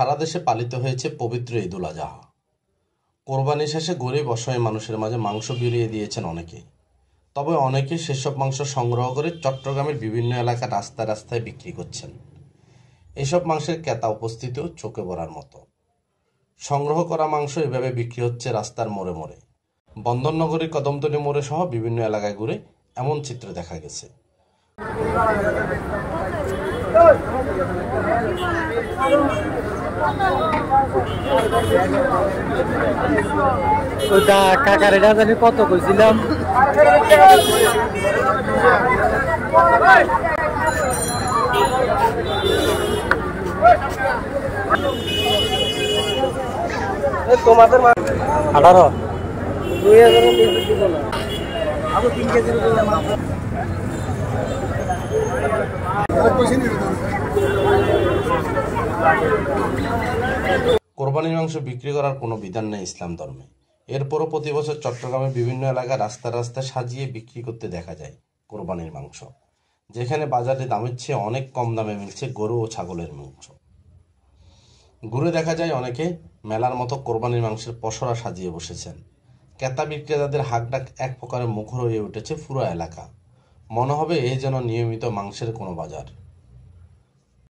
সারা দেশে পালিত হয়েছে পবিত্র ঈদুল আজহা। কোরবানি শেষে গরিব অসহায় মানুষের মাঝে মাংস বিলিয়ে দিয়েছেন অনেকে। তবে অনেকে সেসব মাংস সংগ্রহ করে চট্টগ্রামের বিভিন্ন এলাকার রাস্তায় রাস্তায় বিক্রি করছেন। এসব মাংসের ক্রেতা উপস্থিতিও চোখে পড়ার মতো। সংগ্রহ করা মাংস এভাবে বিক্রি হচ্ছে রাস্তার মোড়ে মোড়ে। বন্দরনগরীর কদমতলী মোড়ে সহ বিভিন্ন এলাকায় ঘুরে এমন চিত্র দেখা গেছে। কাকার এটা জানি কত কইছিলাম। তোমাদের 18 2000 আরো 3 কেজি কোরবানির মাংস বিক্রি করার কোনো বিধান নেই ইসলাম ধর্মে। এরপরও প্রতি বছর চট্টগ্রামের বিভিন্ন এলাকায় রাস্তায় রাস্তায় সাজিয়ে বিক্রি করতে দেখা যায় কোরবানির মাংস, যেখানে বাজারে দামের চেয়ে অনেক কম দামে মিলছে গরু ও ছাগলের মাংস। ঘুরে দেখা যায় অনেকে মেলার মতো কোরবানির মাংসের পসরা সাজিয়ে বসেছেন। ক্রেতা বিক্রেতাদের হাঁকডাক এক প্রকারের মুখর হয়ে উঠেছে পুরো এলাকা। মনে হবে এ যেন নিয়মিত মাংসের কোনো বাজার।